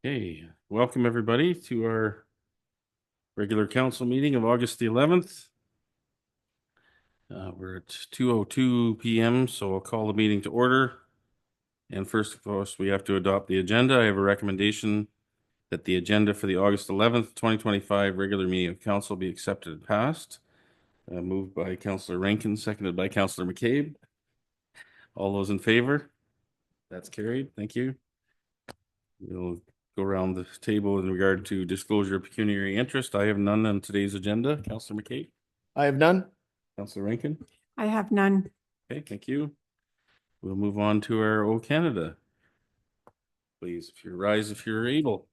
Okay, welcome everybody to our regular council meeting of August the 11th. We're at 2:02 p.m., so I'll call the meeting to order. And first of all, we have to adopt the agenda. I have a recommendation that the agenda for the August 11th, 2025 regular meeting of council be accepted and passed. Moved by Councillor Rankin, seconded by Councillor McCabe. All those in favor? That's carried. Thank you. We'll go around the table in regard to disclosure of pecuniary interest. I have none on today's agenda. Councillor McCabe? I have none. Councillor Rankin? I have none. Okay, thank you. We'll move on to our O Canada. Please, if you rise, if you're able.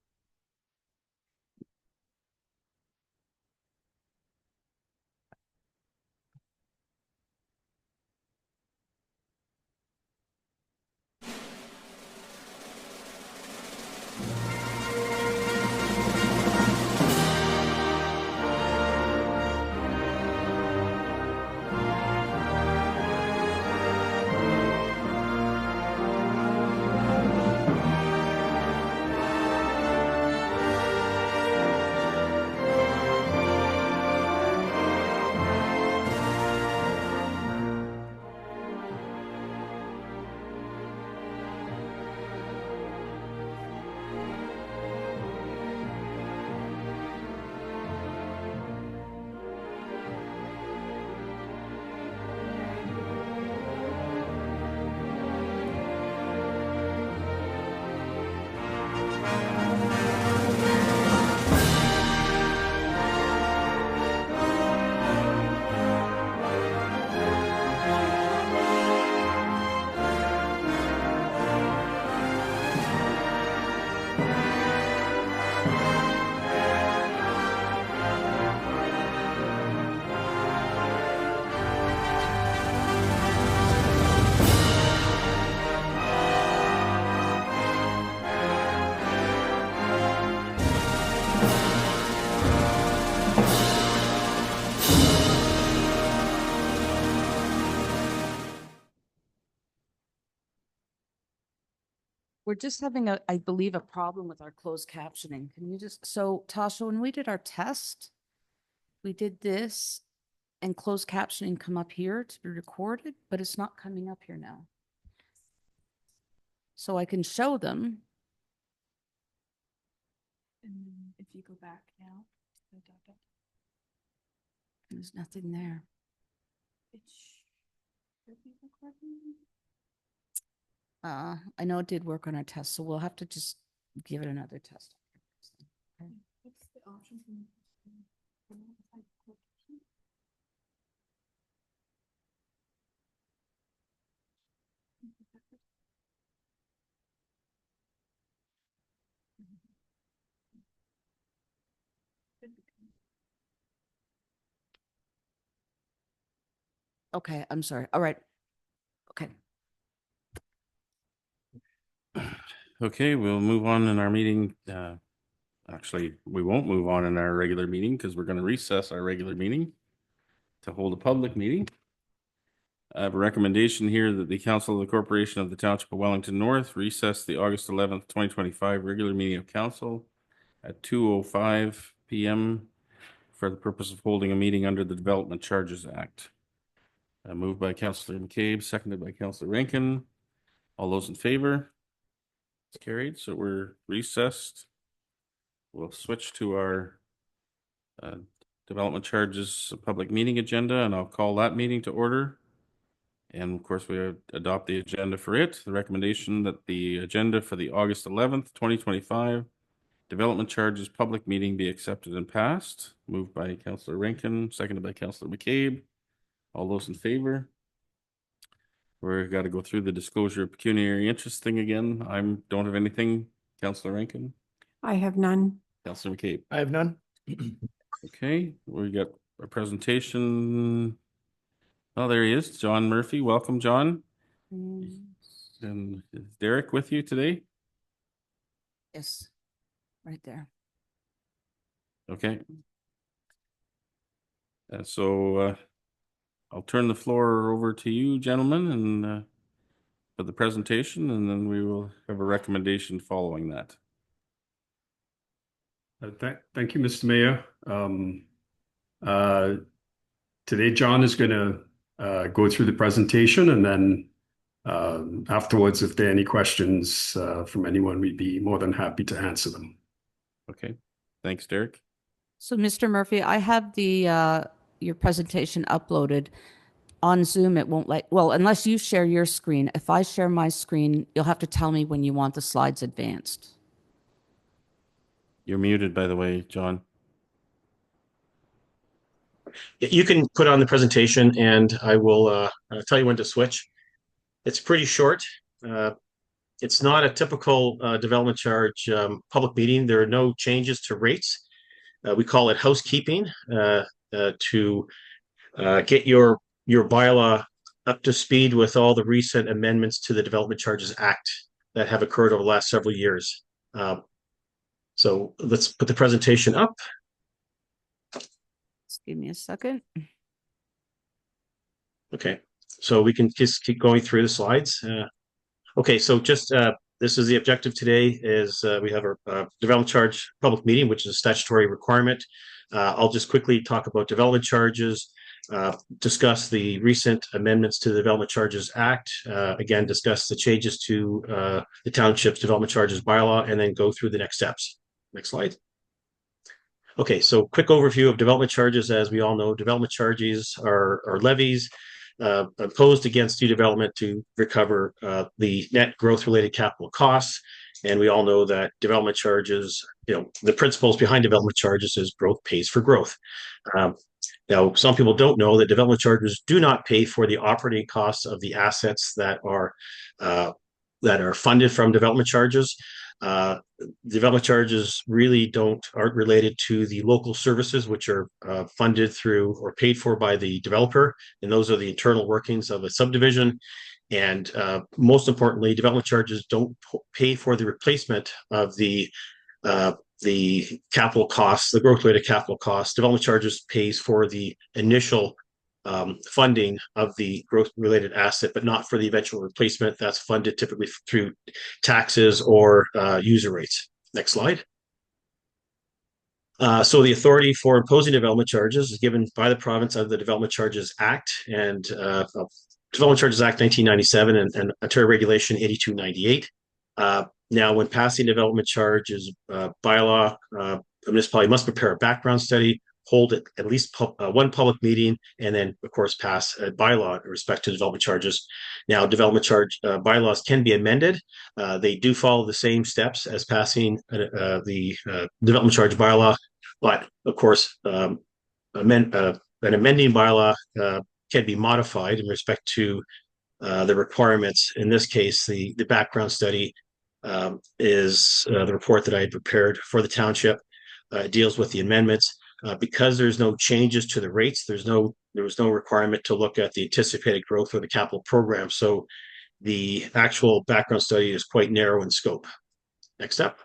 We're just having I believe, a problem with our closed captioning. Can you so Tasha, when we did our test, we did this and closed captioning come up here to be recorded, but it's not coming up here now. So I can show them. And if you go back now, There's nothing there. it should be recording. I know it did work on our test, so we'll have to just give it another test. Okay. What's the option from Okay, I'm sorry. All right. Okay. Okay, we'll move on in our meeting. Actually, we won't move on in our regular meeting because we're going to recess our regular meeting to hold a public meeting. I have a recommendation here that the Council of the Corporation of the Township of Wellington North recess the August 11th, 2025 regular meeting of council at 2:05 p.m. for the purpose of holding a meeting under the Development Charges Act. Moved by Councillor McCabe, seconded by Councillor Rankin. All those in favor? It's carried, so we're recessed. We'll switch to our Development Charges Public Meeting agenda, and I'll call that meeting to order. And of course, we adopt the agenda for it. The recommendation that the agenda for the August 11th, 2025 Development Charges Public Meeting be accepted and passed. Moved by Councillor Rankin, seconded by Councillor McCabe. All those in favor? We've got to go through the disclosure of pecuniary interest thing again. I don't have anything. Councillor Rankin? I have none. Councillor McCabe? I have none. Okay, we got a presentation. Oh, there he is, John Murphy. Welcome, John. And is Derek with you today? Yes, right there. Okay. So I'll turn the floor over to you, gentlemen, and for the presentation, and then we will have a recommendation following that. Thank you, Mr. Mayor. Uh, Today, John is going to go through the presentation, and then afterwards, if there are any questions from anyone, we'd be more than happy to answer them. Okay, thanks, Derek. So, Mr. Murphy, I have the your presentation uploaded on Zoom. It won't well, unless you share your screen. If I share my screen, you'll have to tell me when you want the slides advanced. You're muted, by the way, John. You can put on the presentation and I will tell you when to switch. It's pretty short. It's not a typical development charge public meeting. There are no changes to rates. We call it housekeeping to get your bylaw up to speed with all the recent amendments to the Development Charges Act that have occurred over the last several years. So let's put the presentation up. Just give me a second. Okay, so we can just keep going through the slides. Okay, so just this is the objective today is we have our development charge public meeting, which is a statutory requirement. I'll just quickly talk about development charges, discuss the recent amendments to the Development Charges Act, again, discuss the changes to the Township's Development Charges bylaw, and then go through the next steps. Next slide. Okay, so quick overview of development charges. As we all know, development charges are levies imposed against new development to recover the net growth-related capital costs. And we all know that development charges, the principles behind development charges is growth pays for growth. Now, some people don't know that development charges do not pay for the operating costs of the assets that are funded from development charges. Development charges really aren't related to the local services, which are funded through or paid for by the developer, and those are the internal workings of a subdivision. And most importantly, development charges don't pay for the replacement of the capital costs, the growth-related capital costs. Development charges pays for the initial funding of the growth-related asset, but not for the eventual replacement. That's funded typically through taxes or user rates. Next slide. So the authority for imposing development charges is given by the province under the Development Charges Act and Development Charges Act 1997 and Ontario Regulation 8298. Now, when passing development charges bylaw, a municipality must prepare a background study, hold at least one public meeting, and then, of course, pass a bylaw in respect to development charges. Now, development charge bylaws can be amended. They do follow the same steps as passing the development charge bylaw, but, of course, an amending bylaw can be modified in respect to the requirements. In this case, the background study is the report that I had prepared for the township. It deals with the amendments. Because there's no changes to the rates, there was no requirement to look at the anticipated growth of the capital program. So the actual background study is quite narrow in scope. Next step.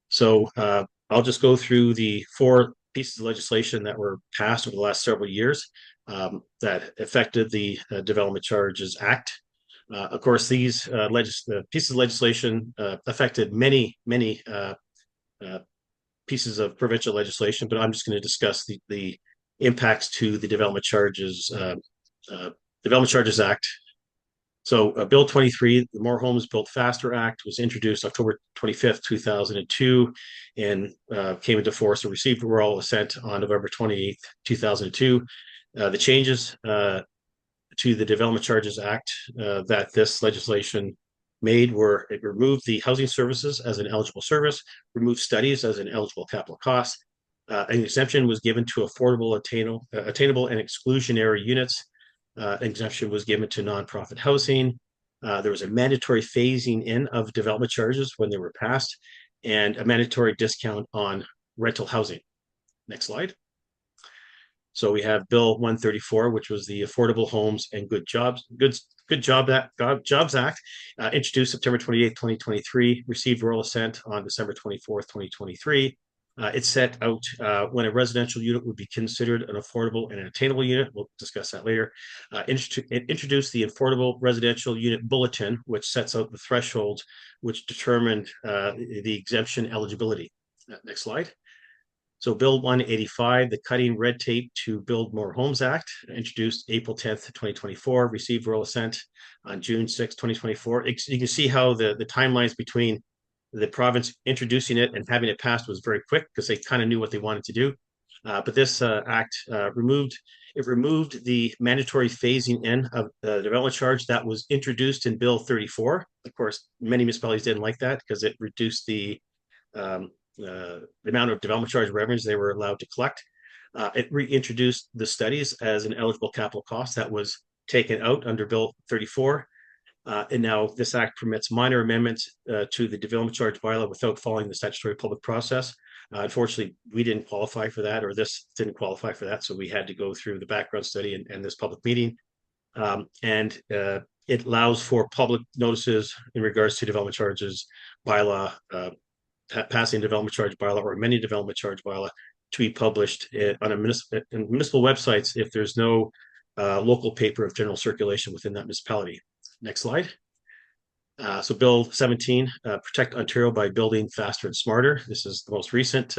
So I'll just go through the 4 pieces of legislation that were passed over the last several years that affected the Development Charges Act. Of course, these pieces of legislation affected many pieces of provincial legislation, but I'm just going to discuss the impacts to the Development Charges Act. So Bill 23, the More Homes Built Faster Act, was introduced October 25th, 2002, and came into force or received royal assent on November 28th, 2002. The changes to the Development Charges Act that this legislation made were it removed the housing services as an eligible service, removed studies as an eligible capital cost. An exemption was given to affordable, attainable, and exclusionary units. An exemption was given to nonprofit housing. There was a mandatory phasing in of development charges when they were passed, and a mandatory discount on rental housing. Next slide. So we have Bill 134, which was the Affordable Homes and Good Jobs Act, introduced September 28, 2023, received royal assent on December 24th, 2023. It set out when a residential unit would be considered an affordable and an attainable unit. We'll discuss that later. It introduced the Affordable Residential Unit Bulletin, which sets out the thresholds which determined the exemption eligibility. Next slide. So Bill 185, the Cutting Red Tape to Build More Homes Act, introduced April 10th, 2024, received royal assent on June 6th, 2024. You can see how the timelines between the province introducing it and having it passed was very quick because they kind of knew what they wanted to do. But this act removed the mandatory phasing in of the development charge that was introduced in Bill 34. Of course, many municipalities didn't like that because it reduced the amount of development charge revenues they were allowed to collect. It reintroduced the studies as an eligible capital cost that was taken out under Bill 34. And now this act permits minor amendments to the development charge bylaw without following the statutory public process. Unfortunately, we didn't qualify for that, or this didn't qualify for that, so we had to go through the background study and this public meeting. It allows for public notices in regards to development charges bylaw, passing development charge bylaw or amending development charge bylaw to be published on municipal websites if there's no local paper of general circulation within that municipality. Next slide. So Bill 17, Protect Ontario by Building Faster and Smarter. This is the most recent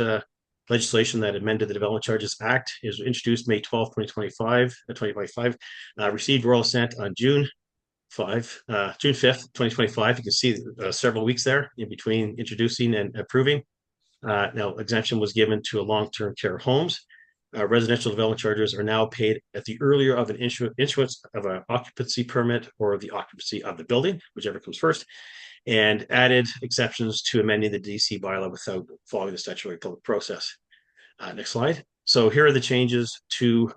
legislation that amended the Development Charges Act. It was introduced May 12, 2025, received royal assent on June 5th, 2025. You can see several weeks there in between introducing and approving. Now, exemption was given to long-term care homes. Residential development charges are now paid at the earlier of an issuance of an occupancy permit or the occupancy of the building, whichever comes first, and added exceptions to amending the DC bylaw without following the statutory public process. Next slide. So here are the changes to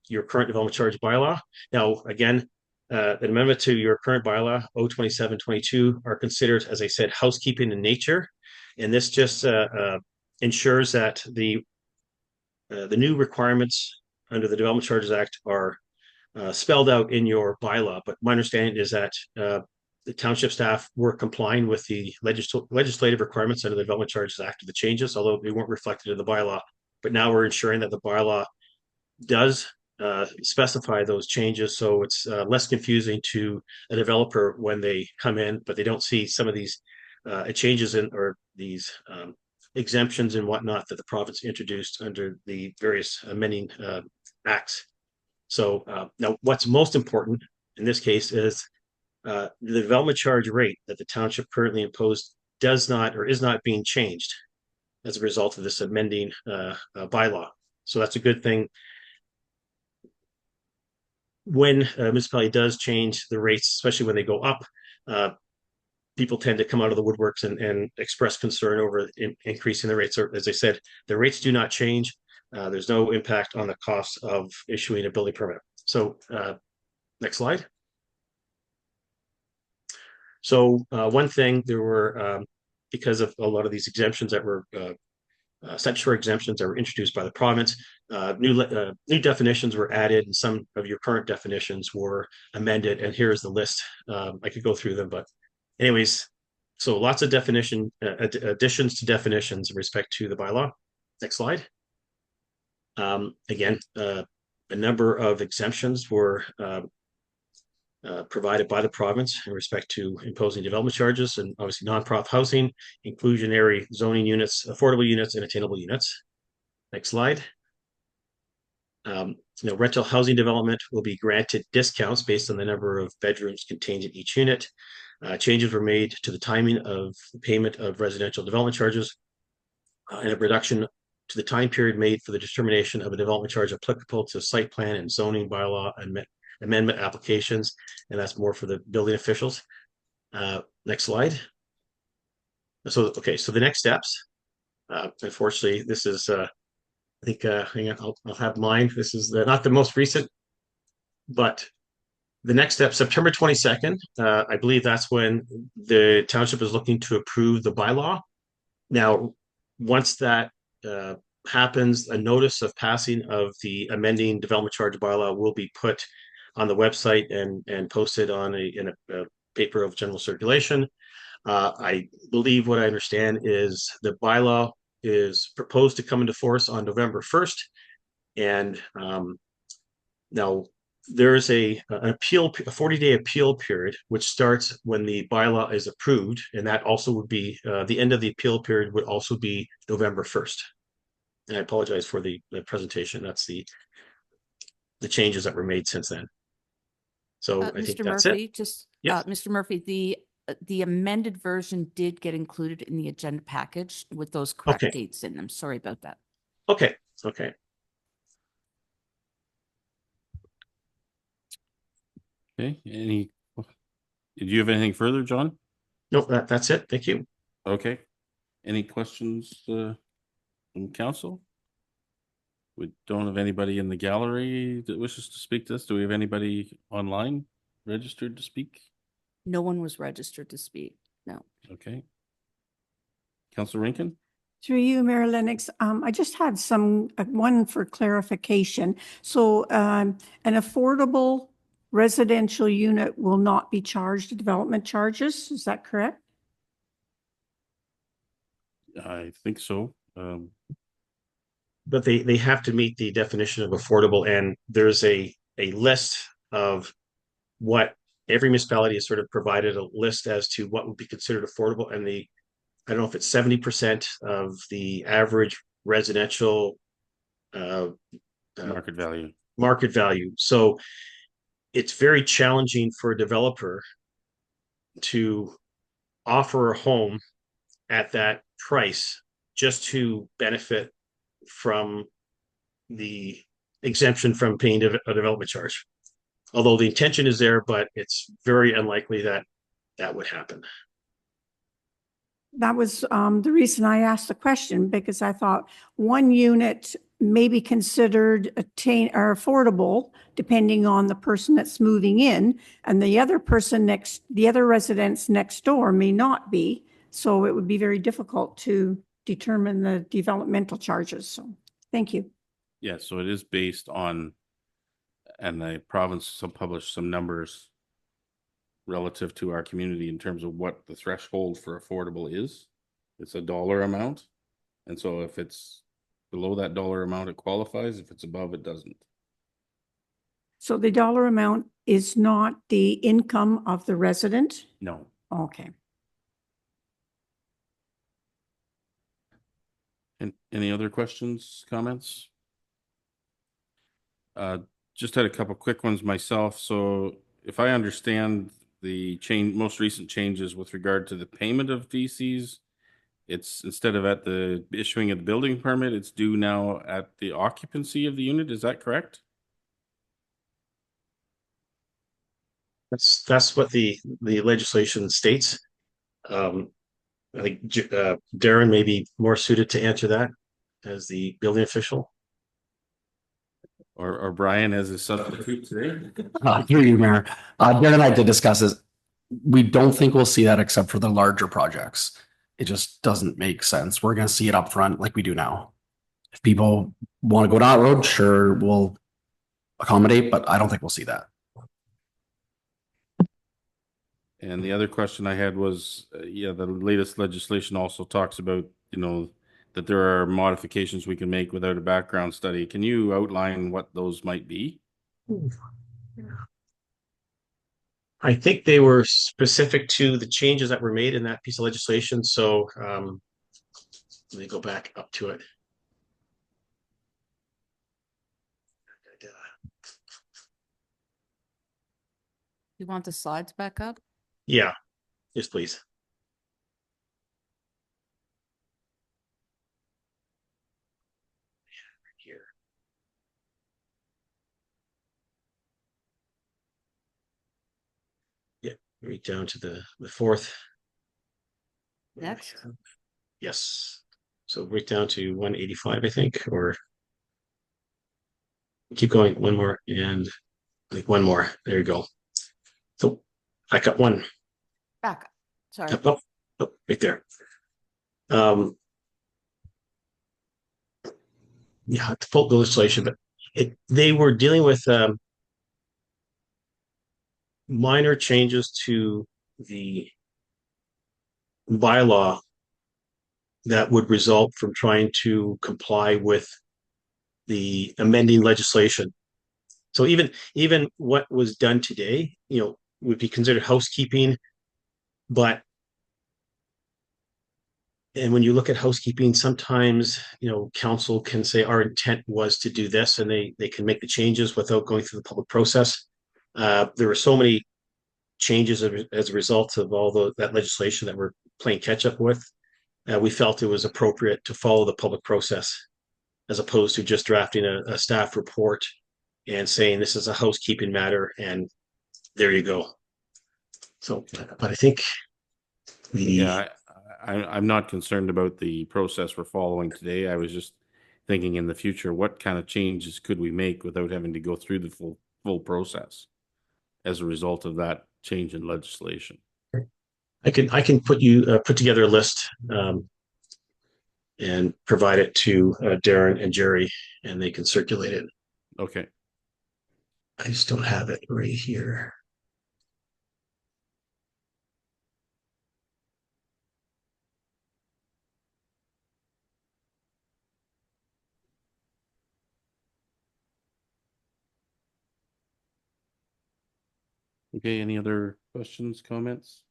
your current development charge bylaw. Now, again, an amendment to your current bylaw, 02722, are considered, as I said, housekeeping in nature. And this just ensures that the new requirements under the Development Charges Act are spelled out in your bylaw. But my understanding is that the township staff were complying with the legislative requirements under the Development Charges Act of the changes, although they weren't reflected in the bylaw. But now we're ensuring that the bylaw does specify those changes, so it's less confusing to a developer when they come in, but they don't see some of these changes in or these exemptions and whatnot that the province introduced under the various amending acts. So now what's most important in this case is the development charge rate that the township currently imposed does not or is not being changed as a result of this amending bylaw. So that's a good thing. When a municipality does change the rates, especially when they go up, people tend to come out of the woodworks and express concern over increasing the rates. Or, as I said, the rates do not change. There's no impact on the cost of issuing a building permit. So next slide. So one thing, there were, because of a lot of these exemptions that were statutory exemptions that were introduced by the province, new definitions were added, and some of your current definitions were amended. And here's the list. I could go through them, but anyways, so lots of additions to definitions in respect to the bylaw. Next slide. Again, a number of exemptions were provided by the province in respect to imposing development charges, and obviously non-profit housing, inclusionary zoning units, affordable units, and attainable units. Next slide. Rental housing development will be granted discounts based on the number of bedrooms contained in each unit. Changes were made to the timing of the payment of residential development charges, and a reduction to the time period made for the determination of a development charge applicable to site plan and zoning bylaw and amendment applications, and that's more for the building officials. Next slide. So, okay, so the next steps. Unfortunately, this is, I think, hang on, I'll have mine. This is not the most recent, but the next step, September 22nd, I believe that's when the township is looking to approve the bylaw. Now, once that happens, a notice of passing of the amending development charge bylaw will be put on the website and posted on in a paper of general circulation. I believe what I understand is the bylaw is proposed to come into force on November 1st. And now there is an appeal, a 40-day appeal period, which starts when the bylaw is approved, and that also would be the end of the appeal period would also be November 1st. And I apologize for the presentation. That's the changes that were made since then. So I think Mr. that's it. Murphy, Yes. Mr. Murphy, the amended version did get included in the agenda package with those correct Okay. dates in them. Sorry about that. Okay. Okay. Okay, did you have anything further, John? No, that's it. Thank you. Okay. Any questions from council? We don't have anybody in the gallery that wishes to speak to this. Do we have anybody online registered to speak? No one was registered to speak. No. Okay. Councillor Rankin? Through you, Mayor Lennox, I just had one for clarification. So an affordable residential unit will not be charged development charges. Is that correct? I think so. But they have to meet the definition of affordable, and there's a list of what every municipality has sort of provided a list as to what would be considered affordable, and I don't know if it's 70% of the average residential Market value. market value. So it's very challenging for a developer to offer a home at that price just to benefit from the exemption from paying a development charge. Although the intention is there, but it's very unlikely that that would happen. That was the reason I asked the question, because I thought one unit may be considered or affordable depending on the person that's moving in, and the other residents next door may not be. So it would be very difficult to determine the developmental charges. So thank you. Yeah, so it is based on, and the province published some numbers relative to our community in terms of what the threshold for affordable is. It's a dollar amount. And so if it's below that dollar amount, it qualifies. If it's above, it doesn't. So the dollar amount is not the income of the resident? No. Okay. And any other questions, comments? Just had a couple quick ones myself. So if I understand the most recent changes with regard to the payment of VCs, it's instead of at the issuing of the building permit, it's due now at the occupancy of the unit. Is that correct? That's what the legislation states. I think Darren may be more suited to answer that as the building official. Or Brian as a substitute today? Through you, Mayor. Darren and I did discuss this. We don't think we'll see that except for the larger projects. It just doesn't make sense. We're going to see it up front like we do now. If people want to go down that road, sure, we'll accommodate, but I don't think we'll see that. And the other question I had was, the latest legislation also talks about, that there are modifications we can make without a background study. Can you outline what those might be? I think they were specific to the changes that were made in that piece of legislation. So let me go back up to it. You want the slides back up? Yeah, yes, please. Here. Yeah, right down to the fourth. Next. Yes. So right down to 185, I think, or keep going, one more, and like one more. There you go. So I got one. Back up. Sorry. Oh, right there. Yeah, the full legislation, but they were dealing with minor changes to the bylaw that would result from trying to comply with the amending legislation. So even what was done today, would be considered housekeeping, but and when you look at housekeeping, sometimes, council can say our intent was to do this, and they can make the changes without going through the public process. There were so many changes as a result of all that legislation that we're playing catch up with. We felt it was appropriate to follow the public process as opposed to just drafting a staff report and saying this is a housekeeping matter and there you go. So, but I think Yeah, I'm not concerned about the process we're following today. I was just thinking in the future, what kind of changes could we make without having to go through the full process as a result of that change in legislation? I can put together a list and provide it to Darren and Jerry, and they can circulate it. Okay. I just don't have it right here. Okay, any other questions, comments?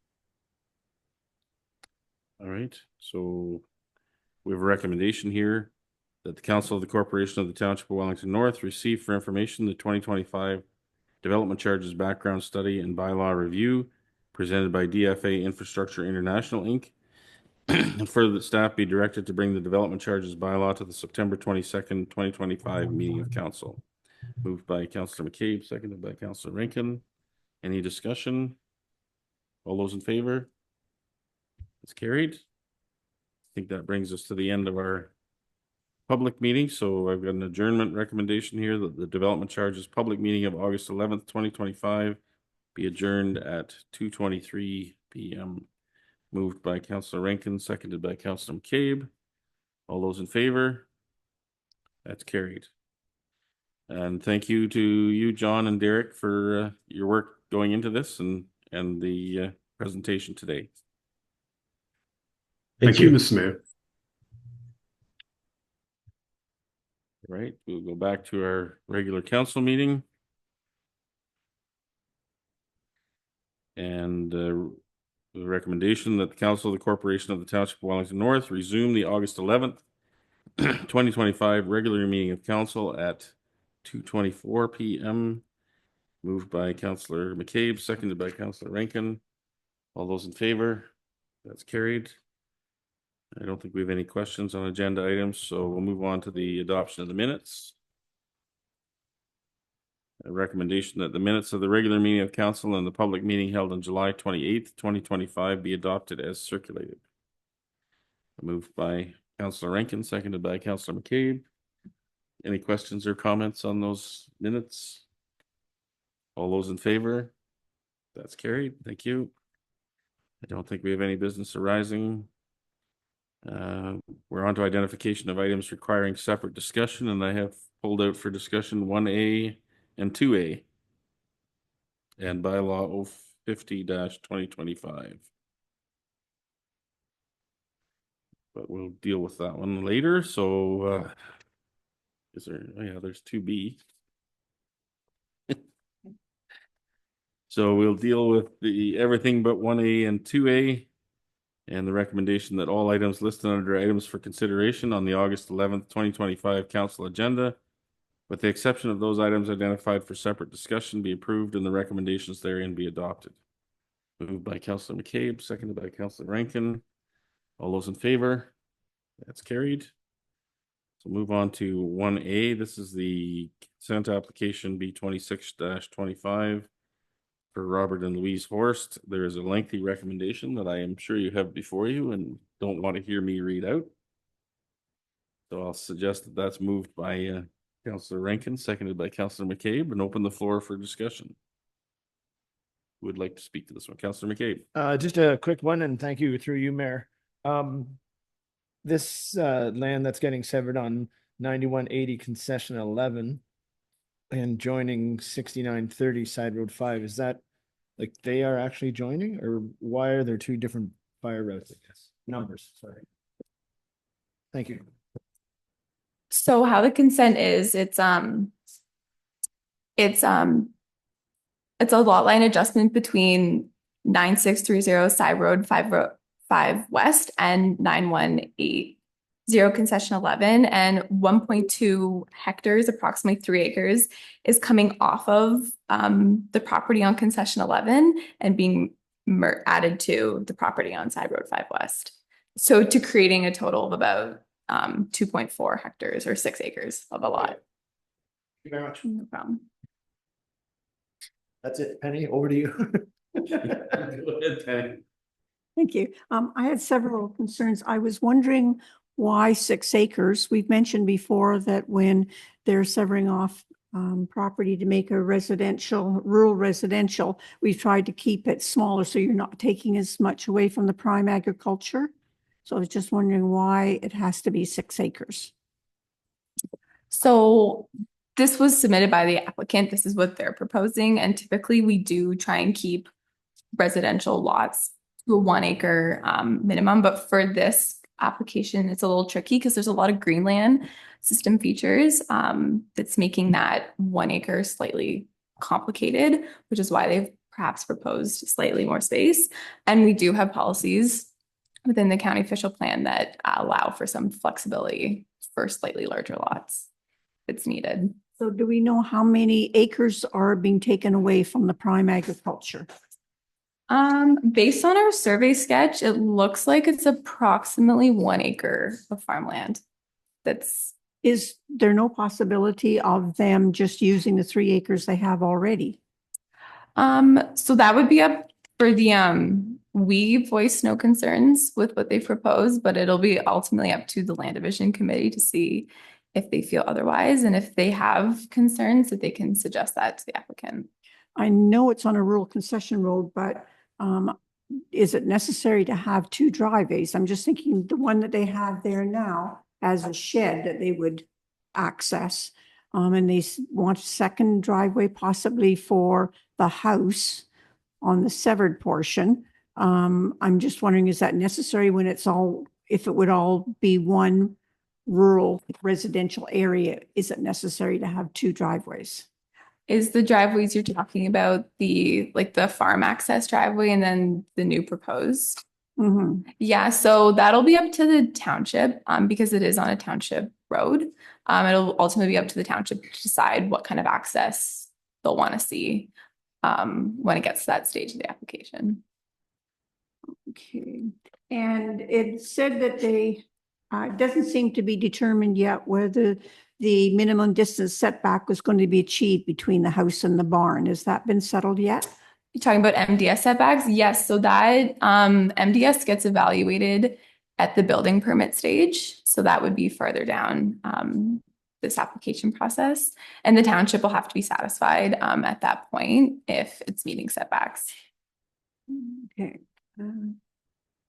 All right, so we have a recommendation here that the Council of the Corporation of the Township of Wellington North receive for information the 2025 Development Charges Background Study and Bylaw Review presented by DFA Infrastructure International, Inc. And further, that staff be directed to bring the Development Charges Bylaw to the September 22nd, 2025 meeting of council. Moved by Councillor McCabe, seconded by Councillor Rankin. Any discussion? All those in favor? It's carried. I think that brings us to the end of our public meeting. So I've got an adjournment recommendation here that the development charges public meeting of August 11th, 2025 be adjourned at 2:23 p.m. Moved by Councillor Rankin, seconded by Councillor McCabe. All those in favor? That's carried. And thank you to you, John and Derek, for your work going into this and the presentation today. Thank you, Mr. Mayor. All right, we'll go back to our regular council meeting. And the recommendation that the Council of the Corporation of the Township of Wellington North resume the August 11th, 2025 regular meeting of council at 2:24 p.m. Moved by Councillor McCabe, seconded by Councillor Rankin. All those in favor? That's carried. I don't think we have any questions on agenda items, so we'll move on to the adoption of the minutes. A recommendation that the minutes of the regular meeting of council and the public meeting held on July 28th, 2025 be adopted as circulated. Moved by Councillor Rankin, seconded by Councillor McCabe. Any questions or comments on those minutes? All those in favor? That's carried. Thank you. I don't think we have any business arising. We're on to identification of items requiring separate discussion, and I have pulled out for discussion 1A and 2A and bylaw 050-2025. But we'll deal with that one later. So is there, oh yeah, there's 2B. So we'll deal with the everything but 1A and 2A. And the recommendation that all items listed under items for consideration on the August 11th, 2025 council agenda, with the exception of those items identified for separate discussion, be approved and the recommendations therein be adopted. Moved by Councillor McCabe, seconded by Councillor Rankin. All those in favor? That's carried. So move on to 1A. This is the consent application B26-25. For Robert and Louise Horst. There is a lengthy recommendation that I am sure you have before you and don't want to hear me read out. So I'll suggest that that's moved by Councillor Rankin, seconded by Councillor McCabe, and open the floor for discussion. Who would like to speak to this one? Councillor McCabe. Just a quick one, and thank you through you, Mayor. This land that's getting severed on 9180 concession 11 and joining 6930 side road 5, is that like they are actually joining, or why are there two different fire routes? I guess numbers. Sorry. Thank you. So how the consent is, It's a lot line adjustment between 9630 Side Road 5 West and 9180 Concession 11, and 1.2 hectares, approximately 3 acres, is coming off of the property on Concession 11 and being added to the property on Side Road 5 West. So to creating a total of about 2.4 hectares or 6 acres of a lot. Thank you very much. No problem. That's it. Penny, over to you. Thank you. I had several concerns. I was wondering why 6 acres? We've mentioned before that when they're severing off property to make a rural residential, we've tried to keep it smaller so you're not taking as much away from the prime agriculture. So I was just wondering why it has to be 6 acres. So this was submitted by the applicant. This is what they're proposing. And typically we do try and keep residential lots to a 1 acre minimum. But for this application, it's a little tricky because there's a lot of greenland system features that's making that 1 acre slightly complicated, which is why they've perhaps proposed slightly more space. And we do have policies within the county official plan that allow for some flexibility for slightly larger lots if it's needed. So do we know how many acres are being taken away from the prime agriculture? Based on our survey sketch, it looks like it's approximately 1 acre of farmland. Is there no possibility of them just using the 3 acres they have already? So that would be up for the we voice no concerns with what they propose, but it'll be ultimately up to the land division committee to see if they feel otherwise, and if they have concerns that they can suggest that to the applicant. I know it's on a rural concession road, but is it necessary to have 2 driveways? I'm just thinking the one that they have there now has a shed that they would access. And they want a second driveway possibly for the house on the severed portion. I'm just wondering, is that necessary when if it would all be one rural residential area, is it necessary to have 2 driveways? Is the driveways you're talking about the farm access driveway and then the new proposed? Mm-hmm. Yeah, so that'll be up to the township because it is on a township road. It'll ultimately be up to the township to decide what kind of access they'll want to see when it gets to that stage of the application. Okay. And it said that it doesn't seem to be determined yet whether the minimum distance setback was going to be achieved between the house and the barn. Has that been settled yet? You're talking about MDS setbacks? Yes. So that MDS gets evaluated at the building permit stage. So that would be further down this application process. And the township will have to be satisfied at that point if it's meeting setbacks. Okay.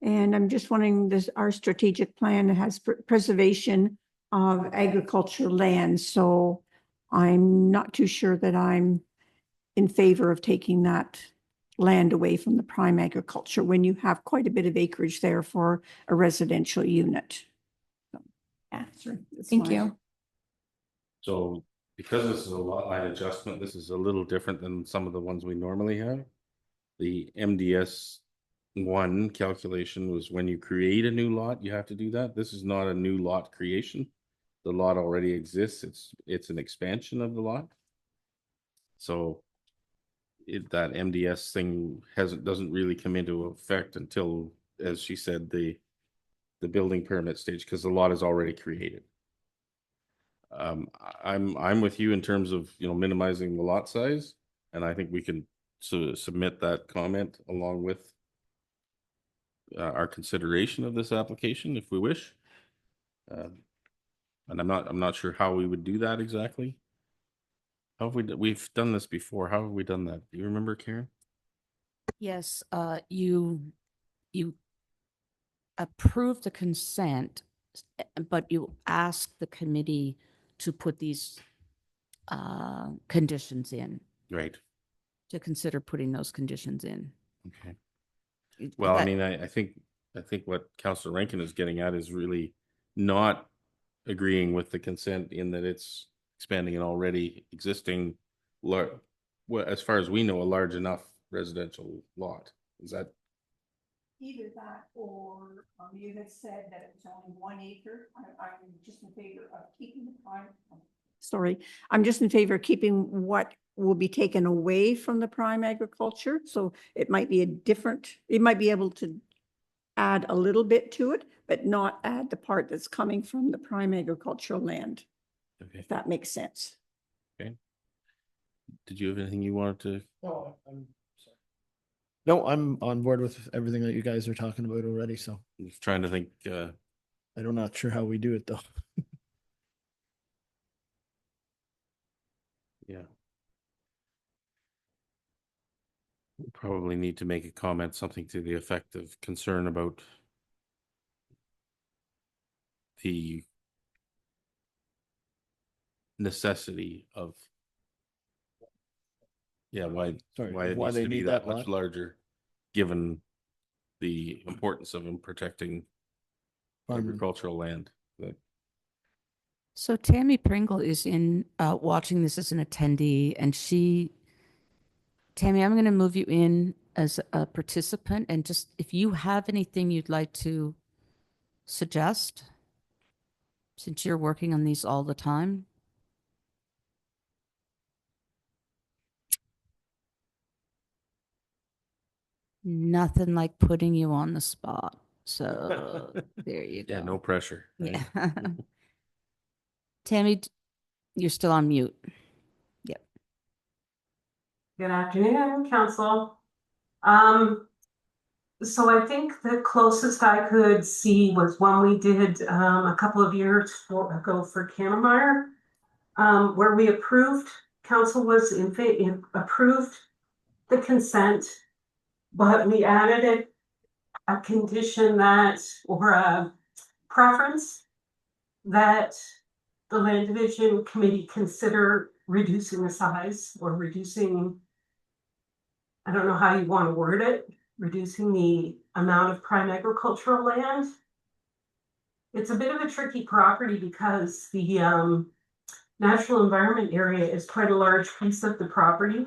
And I'm just wondering, our strategic plan has preservation of agricultural land. So I'm not too sure that I'm in favor of taking that land away from the prime agriculture when you have quite a bit of acreage there for a residential unit. So, Yeah, that's thank my- you. So because this is a lot line adjustment, this is a little different than some of the ones we normally have. The MDS 1 calculation was when you create a new lot, you have to do that. This is not a new lot creation. The lot already exists. It's an expansion of the lot. So that MDS thing doesn't really come into effect until, as she said, the building permit stage, because the lot is already created. I'm with you in terms of minimizing the lot size, and I think we can submit that comment along with our consideration of this application if we wish. And I'm not sure how we would do that exactly. How have we've done this before? How have we done that? Do you remember, Karen? Yes, you approved the consent, but you asked the committee to put these conditions in, Right. to consider putting those conditions in. Okay. Well, I That- mean, I think what Councillor Rankin is getting at is really not agreeing with the consent in that it's expanding an already existing well, as far as we know, a large enough residential lot. Is that, Either that or you had said that it was only 1 acre. I'm just in favor of keeping the prime. Sorry, I'm just in favor of keeping what will be taken away from the prime agriculture. So it might be it might be able to add a little bit to it, but not add the part that's coming from the prime agricultural land, okay, if that makes sense. did you have anything you wanted to? No, I'm sorry. No, I'm on board with everything that you guys are talking about already, so I'm just trying to think, I'm not sure how we do it though. yeah. We probably need to make a comment, something to the effect of concern about the necessity of, yeah, why Sorry, it why needs they to be need that that much lot? larger, given the importance of protecting Farmland. agricultural land. That So Tammy Pringle is in, watching this as an attendee, and Tammy, I'm going to move you in as a participant, and just if you have anything you'd like to suggest, since you're working on these all the time. Nothing like putting you on the spot. So there you go. yeah, no pressure. Right? Yeah. Tammy, you're still on mute. Yep. Good afternoon, council. So I think the closest I could see was one we did a couple of years ago for Cannemeyer, where we council was approved the consent, but we added a condition or a preference that the land division committee consider reducing the size or reducing, I don't know how you want to word it, reducing the amount of prime agricultural land. It's a bit of a tricky property because the natural environment area is quite a large piece of the property.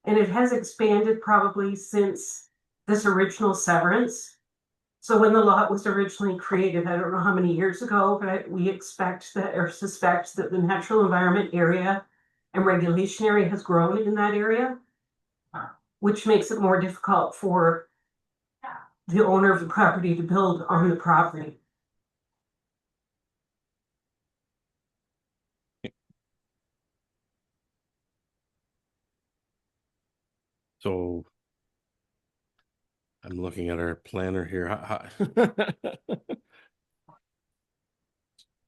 And it has expanded probably since this original severance. So when the lot was originally created, I don't know how many years ago, but we expect that or suspect that the natural environment area and regulation area has grown in that area, which makes it more difficult for the owner of the property to build on the property. So I'm looking at our planner here.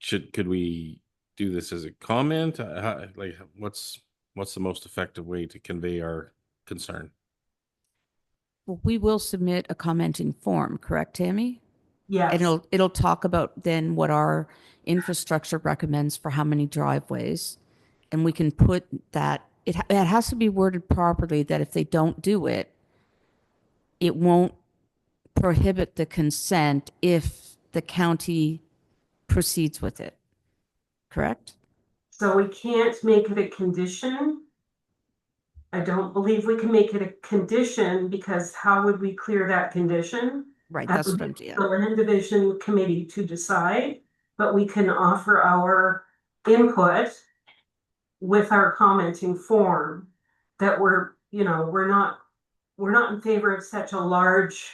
Could we do this as a comment? Like, what's the most effective way to convey our concern? Well, we will submit a commenting form, correct, Tammy? Yes. And it'll talk about then what our infrastructure recommends for how many driveways. And we can put that, it has to be worded properly that if they don't do it, it won't prohibit the consent if the county proceeds with it. Correct? So we can't make it a condition. I don't believe we can make it a condition because how would we clear that condition? Right, That that's would what I'm, be yeah. the land division committee to decide, but we can offer our input with our commenting form that we're not in favor of such a large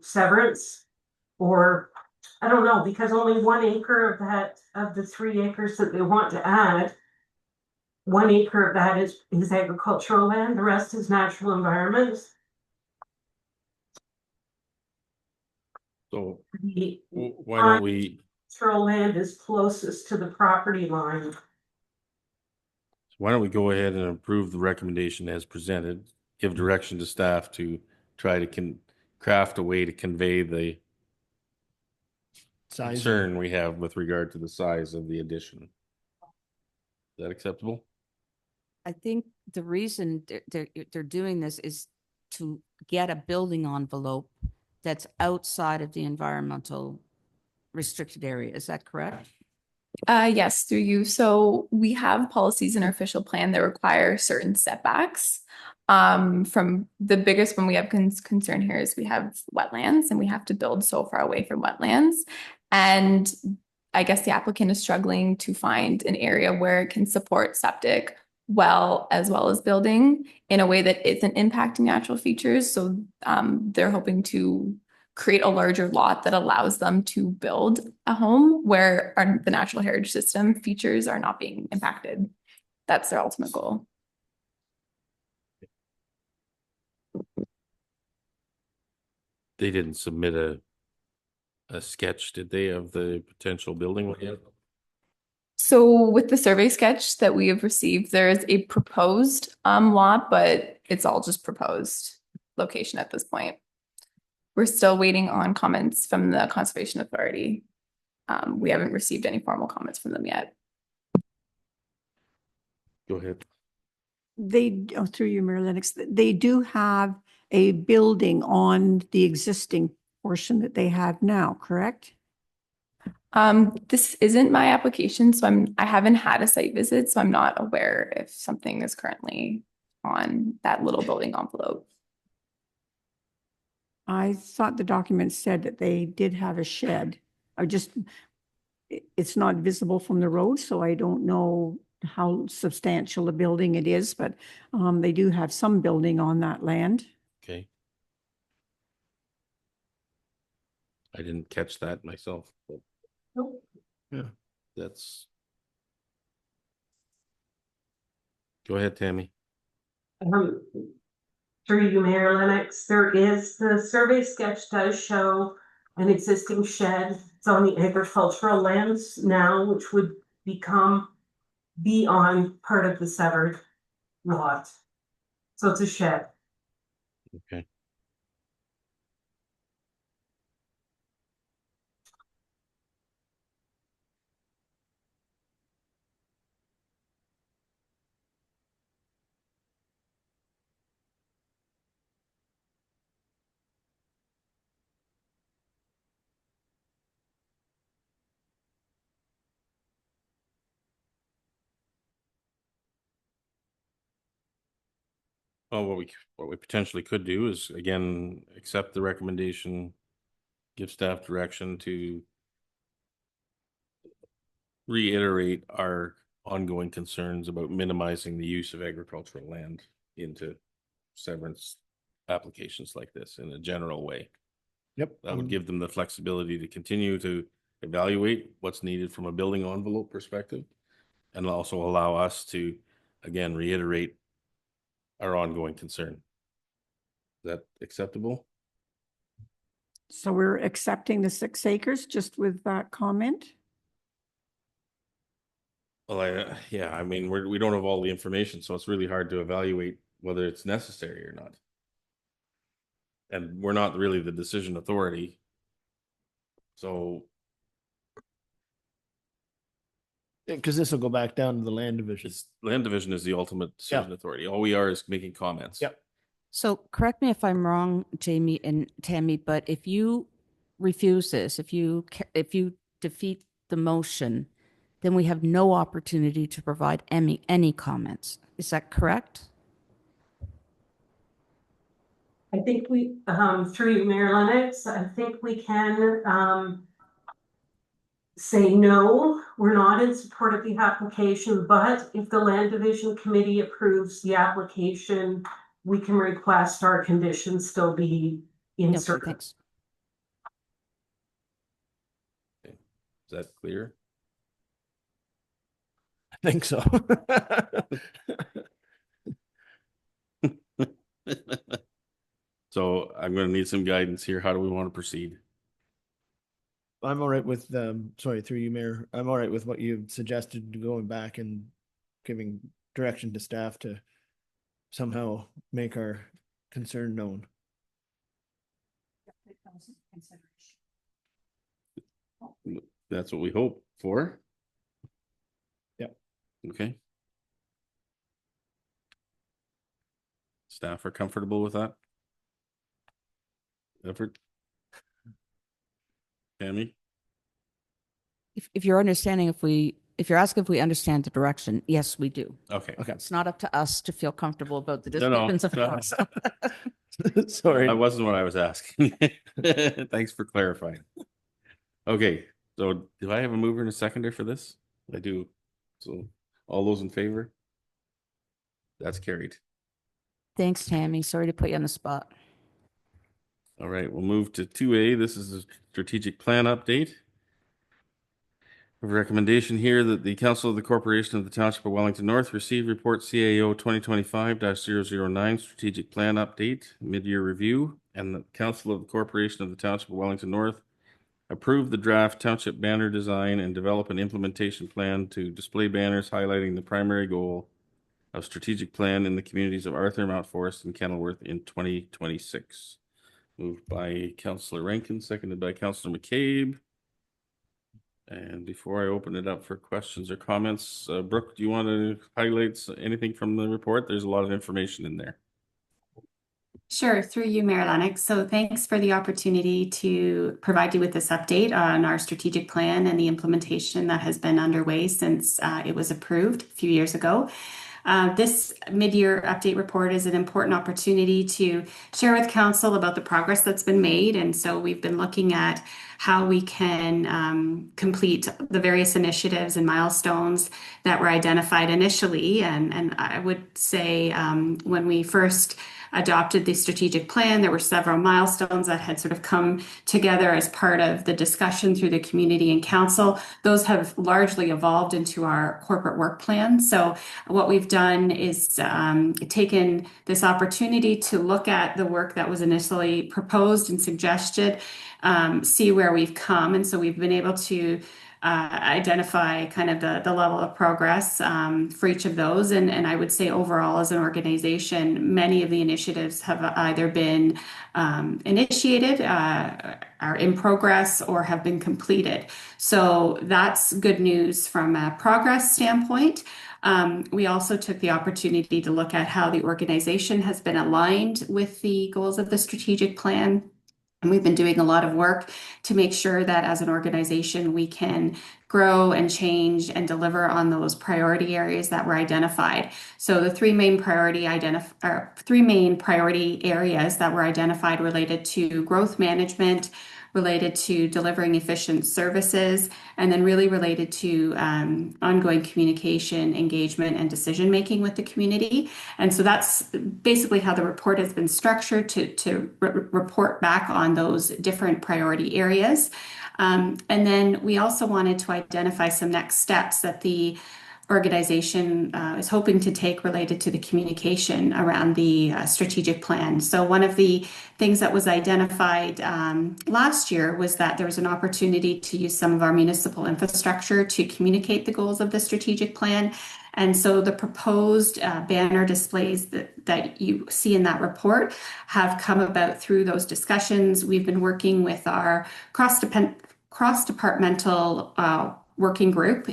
severance, or I don't know, because only 1 acre of the 3 acres that they want to add, 1 acre of that is agricultural land, the rest is natural environment. So The why don't we, agricultural land is closest to the property line. go ahead and approve the recommendation as presented, give direction to staff to try to craft a way to convey the Size. concern we have with regard to the size of the addition. Is that acceptable? I think the reason they're doing this is to get a building envelope that's outside of the environmental restricted area. Is that correct? Yes, through you. So we have policies in our official plan that require certain setbacks. From the biggest one we have concern here is we have wetlands and we have to build so far away from wetlands. And I guess the applicant is struggling to find an area where it can support septic as well as building in a way that isn't impacting natural features. So they're hoping to create a larger lot that allows them to build a home where the natural heritage system features are not being impacted. That's their ultimate goal. They didn't submit a sketch, did they, of the potential building? So with the survey sketch that we have received, there is a proposed lot, but it's all just proposed location at this point. We're still waiting on comments from the Conservation Authority. We haven't received any formal comments from them yet. Go ahead. Through you, Mayor Lennox, they do have a building on the existing portion that they have now, correct? This isn't my application, so I haven't had a site visit, so I'm not aware if something is currently on that little building envelope. I thought the document said that they did have a shed. It's not visible from the road, so I don't know how substantial a building it is, but they do have some building on that land. Okay. I didn't catch that myself, but Nope. Yeah. that's. Go ahead, Tammy. Through you, Mayor Lennox, the survey sketch does show an existing shed. It's on the agricultural lands now, which would be on part of the severed lot. So it's a shed. Okay. Well, what we potentially could do is, again, accept the recommendation, give staff direction to reiterate our ongoing concerns about minimizing the use of agricultural land into severance applications like this in a general way. Yep. That would give them the flexibility to continue to evaluate what's needed from a building envelope perspective, and also allow us to, again, reiterate our ongoing concern. Is that acceptable? So we're accepting the 6 acres just with that comment? Well, yeah, I mean, we don't have all the information, so it's really hard to evaluate whether it's necessary or not. And we're not really the decision authority. So, Because this will go back down to the land division. land division is the ultimate decision authority. All we are is making comments. Yep. So correct me if I'm wrong, Jamie and Tammy, but if you refuse this, if you defeat the motion, then we have no opportunity to provide any comments. Is that correct? I think through you, Mayor Lennox, I think we can, say no, we're not in support of the application, but if the Land Division Committee approves the application, we can request our conditions still be Okay, inserted. thanks. Is that clear? I think so. So I'm going to need some guidance here. How do we want to proceed? I'm all right with, sorry, through you, Mayor. I'm all right with what you've suggested, going back and giving direction to staff to somehow make our concern known. That's what we hope for. Yep. Okay. Staff are comfortable with that? Effort? Tammy? If you're understanding, if you're asking if we understand the direction, yes, we do. Okay. Okay. It's not up to us to feel comfortable about the No, no, descriptions of no. council. Sorry. That wasn't what I was asking. Thanks for clarifying. Okay, so do I have a mover and a seconder for this? I do. So all those in favor? That's carried. Thanks, Tammy. Sorry to put you on the spot. All right, we'll move to 2A. This is a strategic plan update. A recommendation here that the Council of the Corporation of the Township of Wellington North receive report CAO 2025-009 strategic plan update, mid-year review, and the Council of the Corporation of the Township of Wellington North approve the draft township banner design and develop an implementation plan to display banners highlighting the primary goal of strategic plan in the communities of Arthur, Mount Forest, and Kenilworth in 2026. Moved by Councillor Rankin, seconded by Councillor McCabe. And before I open it up for questions or comments, Brooke, do you want to highlight anything from the report? There's a lot of information in there. Sure, through you, Mayor Lennox. So thanks for the opportunity to provide you with this update on our strategic plan and the implementation that has been underway since it was approved a few years ago. This mid-year update report is an important opportunity to share with council about the progress that's been made. And so we've been looking at how we can complete the various initiatives and milestones that were identified initially. And I would say when we first adopted the strategic plan, there were several milestones that had sort of come together as part of the discussion through the community and council. Those have largely evolved into our corporate work plan. So what we've done is taken this opportunity to look at the work that was initially proposed and suggested, see where we've come. And so we've been able to identify kind of the level of progress for each of those. And I would say overall as an organization, many of the initiatives have either been initiated, are in progress, or have been completed. So that's good news from a progress standpoint. We also took the opportunity to look at how the organization has been aligned with the goals of the strategic plan. And we've been doing a lot of work to make sure that as an organization, we can grow and change and deliver on those priority areas that were identified. So the three main priority areas that were identified related to growth management, related to delivering efficient services, and then really related to ongoing communication, engagement, and decision-making with the community. And so that's basically how the report has been structured to report back on those different priority areas. And then we also wanted to identify some next steps that the organization is hoping to take related to the communication around the strategic plan. So one of the things that was identified last year was that there was an opportunity to use some of our municipal infrastructure to communicate the goals of the strategic plan. And so the proposed banner displays that you see in that report have come about through those discussions. We've been working with our cross-departmental working group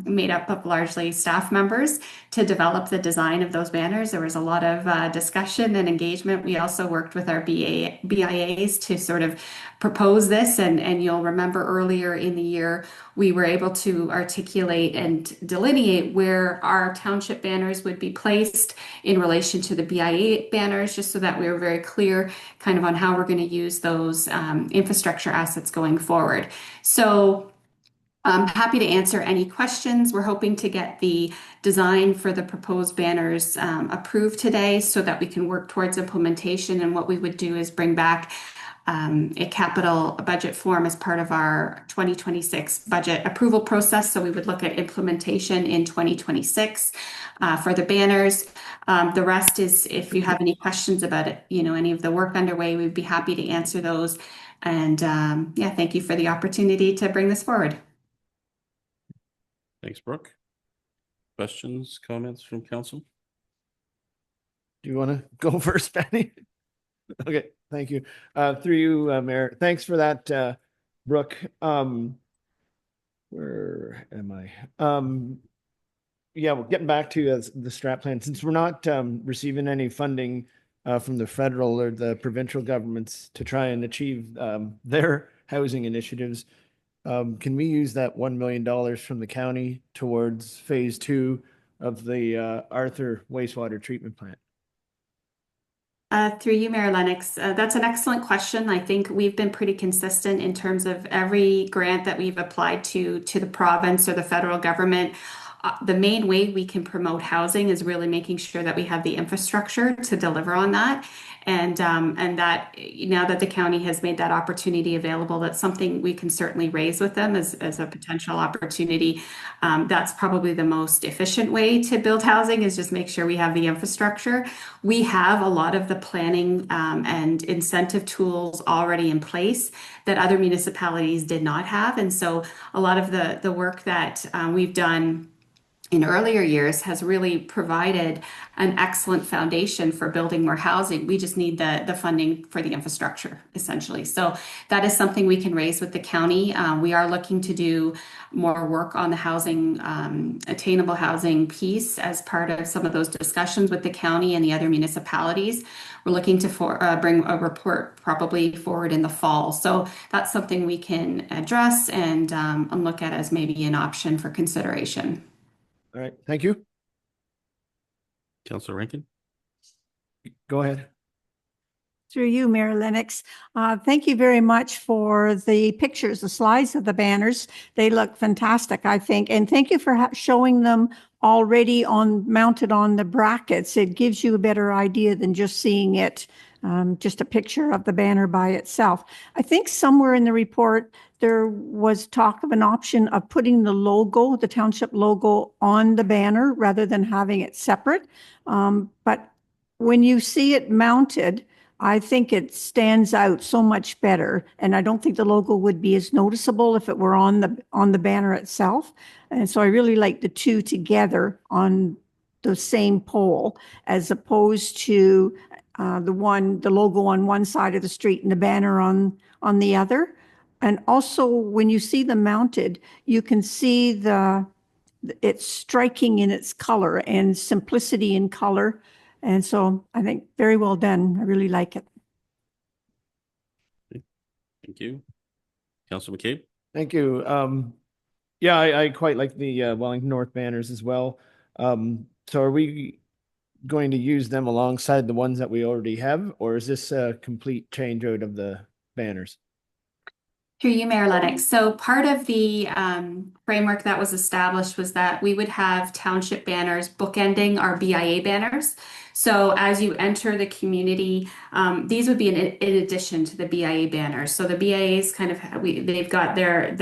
made up of largely staff members to develop the design of those banners. There was a lot of discussion and engagement. We also worked with our BIAs to sort of propose this. And you'll remember earlier in the year, we were able to articulate and delineate where our township banners would be placed in relation to the BIA banners, just so that we were very clear kind of on how we're going to use those infrastructure assets going forward. So I'm happy to answer any questions. We're hoping to get the design for the proposed banners approved today so that we can work towards implementation. And what we would do is bring back a capital budget form as part of our 2026 budget approval process. So we would look at implementation in 2026 for the banners. The rest is, if you have any questions about it, any of the work underway, we'd be happy to answer those. And thank you for the opportunity to bring this forward. Thanks, Brooke. Questions, comments from council? Do you want to go first, Penny? Okay, thank you. Through you, Mayor. Thanks for that, Brooke. Where am I? Well, getting back to the strat plan, since we're not receiving any funding from the federal or the provincial governments to try and achieve their housing initiatives, Can we use that $1 million from the county towards phase 2 of the Arthur wastewater treatment plant? Through you, Mayor Lennox. That's an excellent question. I think we've been pretty consistent in terms of every grant that we've applied to the province or the federal government. The main way we can promote housing is really making sure that we have the infrastructure to deliver on that. And that now that the county has made that opportunity available, that's something we can certainly raise with them as a potential opportunity. That's probably the most efficient way to build housing, is just make sure we have the infrastructure. We have a lot of the planning and incentive tools already in place that other municipalities did not have. And so a lot of the work that we've done in earlier years has really provided an excellent foundation for building more housing. We just need the funding for the infrastructure, essentially. So that is something we can raise with the county. We are looking to do more work on the housing, attainable housing piece as part of some of those discussions with the county and the other municipalities. We're looking to bring a report probably forward in the fall. So that's something we can address and look at as maybe an option for consideration. All right, thank you. Councillor Rankin? Go ahead. Through you, Mayor Lennox. Thank you very much for the pictures, the slides of the banners. They look fantastic, I think. And thank you for showing them already mounted on the brackets. It gives you a better idea than just seeing it, just a picture of the banner by itself. I think somewhere in the report, there was talk of an option of putting the logo, the township logo, on the banner rather than having it separate. But when you see it mounted, I think it stands out so much better. And I don't think the logo would be as noticeable if it were on the banner itself. And so I really like the two together on the same pole, as opposed to the logo on one side of the street and the banner on the other. And also, when you see them mounted, you can see it's striking in its color and simplicity in color. And so I think very well done. I really like it. Thank you. Councillor McCabe? Thank you. Yeah, I quite like the Wellington North banners as well. So are we going to use them alongside the ones that we already have, or is this a complete change out of the banners? Through you, Mayor Lennox. So part of the framework that was established was that we would have township banners bookending our BIA banners. So as you enter the community, these would be in addition to the BIA banners. So the BIAs they've got their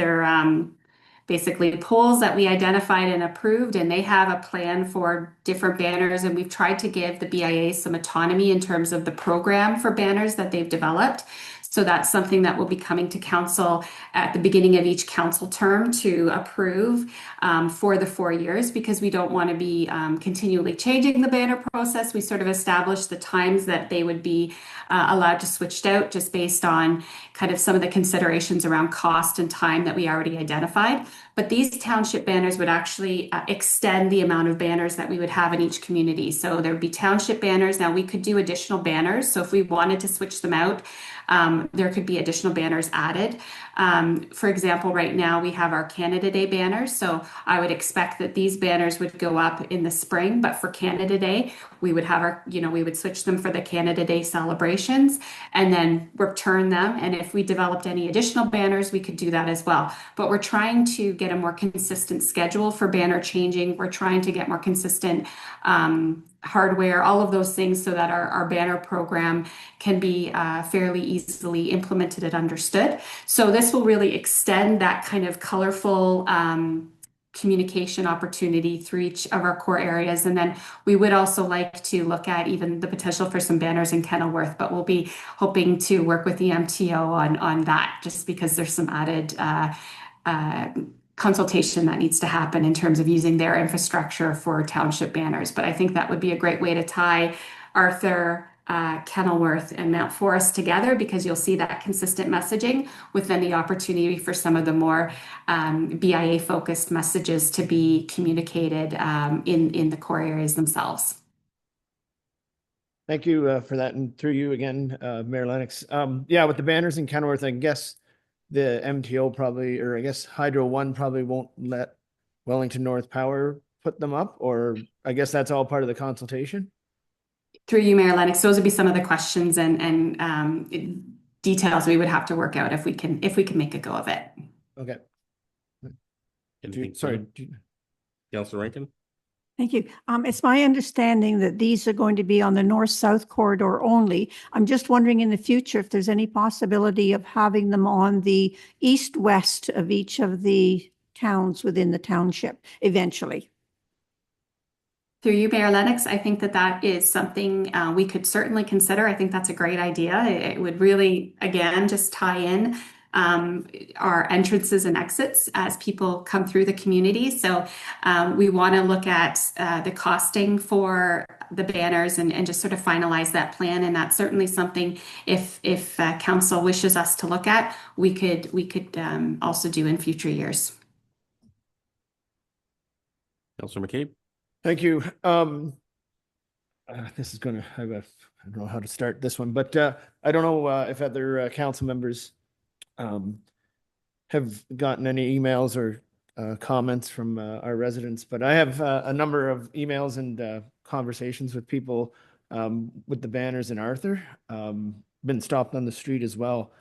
basically poles that we identified and approved, and they have a plan for different banners. And we've tried to give the BIA some autonomy in terms of the program for banners that they've developed. So that's something that will be coming to council at the beginning of each council term to approve for the 4 years, because we don't want to be continually changing the banner process. We sort of established the times that they would be allowed to switch out, just based on kind of some of the considerations around cost and time that we already identified. But these township banners would actually extend the amount of banners that we would have in each community. So there would be township banners. Now we could do additional banners. So if we wanted to switch them out, there could be additional banners added. For example, right now we have our Canada Day banners. So I would expect that these banners would go up in the spring, but for Canada Day, we would have we would switch them for the Canada Day celebrations and then return them. And if we developed any additional banners, we could do that as well. But we're trying to get a more consistent schedule for banner changing. We're trying to get more consistent hardware, all of those things, so that our banner program can be fairly easily implemented and understood. So this will really extend that kind of colorful communication opportunity through each of our core areas. And then we would also like to look at even the potential for some banners in Kenilworth, but we'll be hoping to work with the MTO on that, just because there's some added consultation that needs to happen in terms of using their infrastructure for township banners. But I think that would be a great way to tie Arthur, Kenilworth, and Mount Forest together, because you'll see that consistent messaging with then the opportunity for some of the more BIA focused messages to be communicated in the core areas themselves. Thank you for that. And through you again, Mayor Lennox. Yeah, with the banners in Kenilworth, I guess the MTO probably, or I guess Hydro One probably won't let Wellington North Power put them up, or I guess that's all part of the consultation? Through you, Mayor Lennox, those would be some of the questions and details we would have to work out if we can make a go of it. Okay. Anything Sorry. further? Councillor Rankin? Thank you. It's my understanding that these are going to be on the north-south corridor only. I'm just wondering in the future if there's any possibility of having them on the east-west of each of the towns within the township eventually. Through you, Mayor Lennox, I think that is something we could certainly consider. I think that's a great idea. It would really, again, just tie in our entrances and exits as people come through the community. So we want to look at the costing for the banners and just sort of finalize that plan. And that's certainly something if council wishes us to look at, we could also do in future years. Councillor McCabe? Thank you. This is going to have I don't know how to start this one, but I don't know if other council members have gotten any emails or comments from our residents, but I have a number of emails and conversations with people with the banners in Arthur, been stopped on the street as well.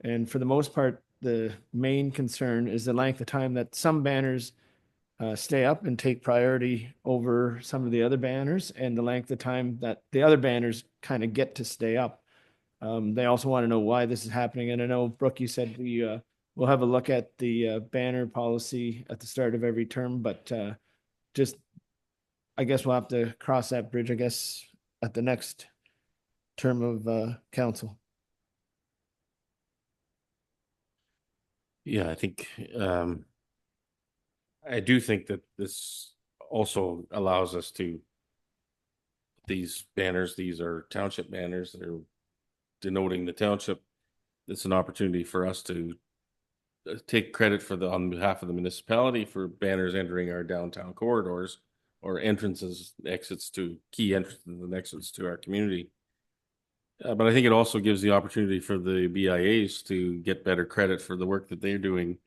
And for the most part, the main concern is the length of time that some banners stay up and take priority over some of the other banners, and the length of time that the other banners kind of get to stay up. They also want to know why this is happening. And I know, Brooke, you said we'll have a look at the banner policy at the start of every term, but just, I guess we'll have to cross that bridge, I guess, at the next term of council. Yeah, I think I do think that this also allows us to, these banners, these are township banners that are denoting the township. It's an opportunity for us to take credit for on behalf of the municipality for banners entering our downtown corridors or entrances, exits to key entrances and exits to our community. But I think it also gives the opportunity for the BIAs to get better credit for the work that they're doing.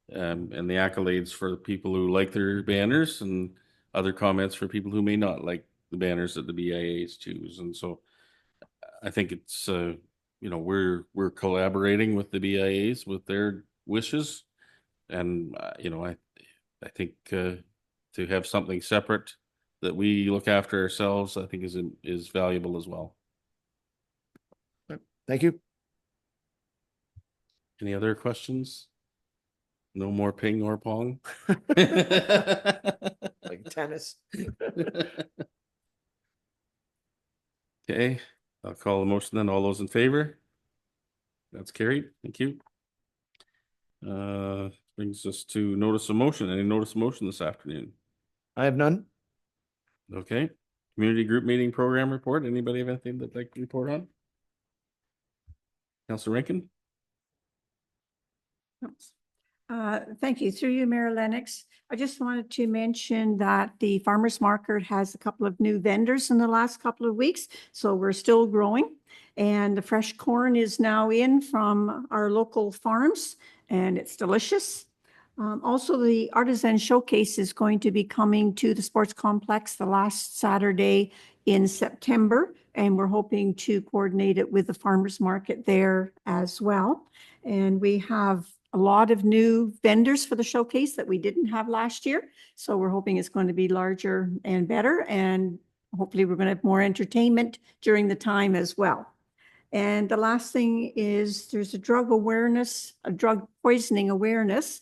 And the accolades for the people who like their banners and other comments for people who may not like the banners that the BIAs choose. And so I think it's, we're collaborating with the BIAs with their wishes. And, I think to have something separate that we look after ourselves, I think is valuable as well. Thank you. Any other questions? No more ping or pong? Like tennis. Okay, I'll call the motion then. All those in favor? That's carried. Thank you. Brings us to notice of motion. Any notice of motion this afternoon? I have none. Okay. Community group meeting program report. Anybody have anything they'd like to report on? Councillor Rankin? Thank you. Through you, Mayor Lennox. I just wanted to mention that the farmers market has a couple of new vendors in the last couple of weeks, so we're still growing. And the fresh corn is now in from our local farms, and it's delicious. Also, the artisan showcase is going to be coming to the sports complex the last Saturday in September, and we're hoping to coordinate it with the farmers market there as well. And we have a lot of new vendors for the showcase that we didn't have last year. So we're hoping it's going to be larger and better. And hopefully we're going to have more entertainment during the time as well. And the last thing is there's a drug poisoning awareness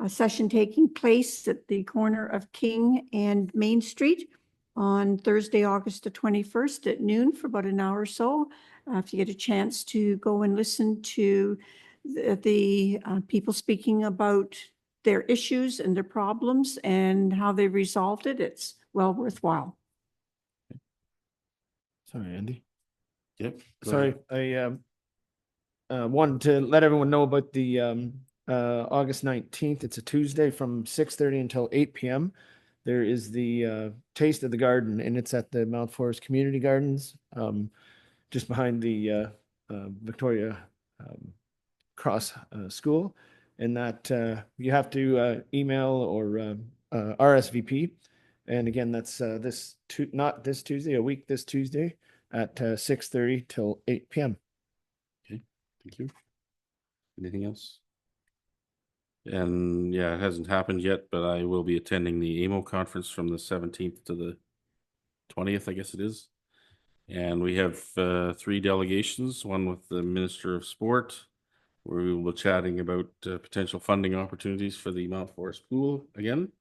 session taking place at the corner of King and Main Street on Thursday, August the 21st at noon for about an hour or so. If you get a chance to go and listen to the people speaking about their issues and their problems and how they resolved it, it's well worthwhile. Sorry, Andy. Yep. Sorry, I wanted to let everyone know about the August 19th. It's a Tuesday from 6:30 until 8 p.m. There is the Taste of the Garden, and it's at the Mount Forest Community Gardens, just behind the Victoria cross school, and that you have to email or RSVP. And again, that's not this Tuesday, a week this Tuesday at 6:30 till 8 p.m. Okay, thank you. Anything else? And yeah, it hasn't happened yet, but I will be attending the AMO conference from the 17th to the 20th, I guess it is. And we have 3 delegations, one with the Minister of Sport, where we will be chatting about potential funding opportunities for the Mount Forest Pool again.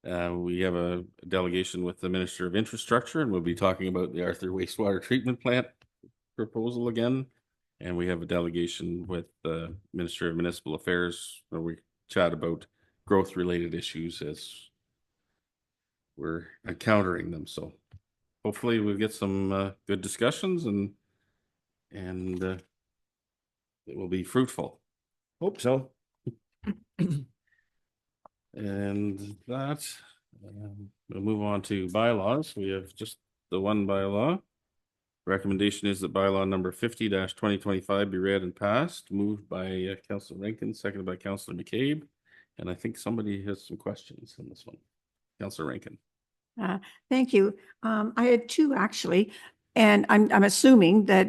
We have a delegation with the Minister of Infrastructure, and we'll be talking about the Arthur Wastewater Treatment Plant proposal again. And we have a delegation with the Minister of Municipal Affairs, where we chat about growth-related issues as we're encountering them. So hopefully we'll get some good discussions and it will be fruitful. Hope so. And that, we'll move on to bylaws. We have just the one bylaw. Recommendation is that bylaw number 50-2025 be read and passed, moved by Councillor Rankin, seconded by Councillor McCabe. And I think somebody has some questions on this one. Councillor Rankin. Thank you. I had 2 actually, and I'm assuming that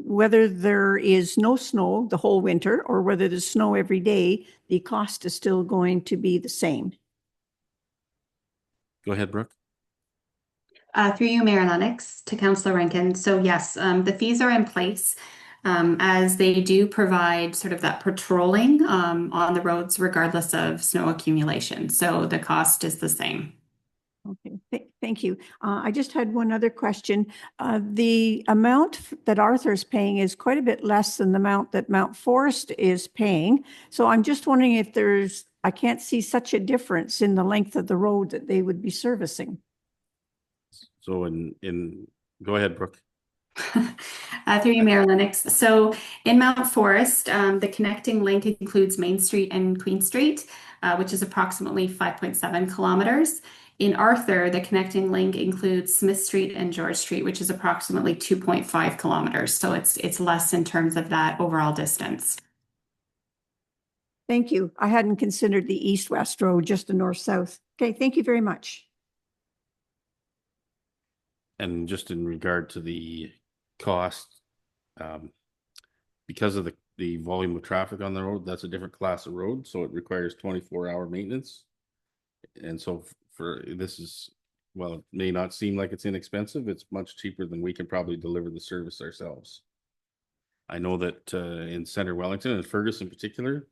whether there is no snow the whole winter or whether there's snow every day, the cost is still going to be the same. Go ahead, Brooke. Through you, Mayor Lennox, to Councillor Rankin. So yes, the fees are in place as they do provide sort of that patrolling on the roads regardless of snow accumulation. So the cost is the same. Okay, thank you. I just had one other question. The amount that Arthur's paying is quite a bit less than the amount that Mount Forest is paying. So I'm just wondering if I can't see such a difference in the length of the road that they would be servicing. So go ahead, Brooke. Through you, Mayor Lennox. So in Mount Forest, the connecting link includes Main Street and Queen Street, which is approximately 5.7 kilometers. In Arthur, the connecting link includes Smith Street and George Street, which is approximately 2.5 kilometers. So it's less in terms of that overall distance. Thank you. I hadn't considered the east-west road, just the north-south. Okay, thank you very much. And just in regard to the cost, because of the volume of traffic on the road, that's a different class of road, so it requires 24-hour maintenance. And so well, it may not seem like it's inexpensive. It's much cheaper than we can probably deliver the service ourselves. I know that in Center Wellington and Fergus in particular,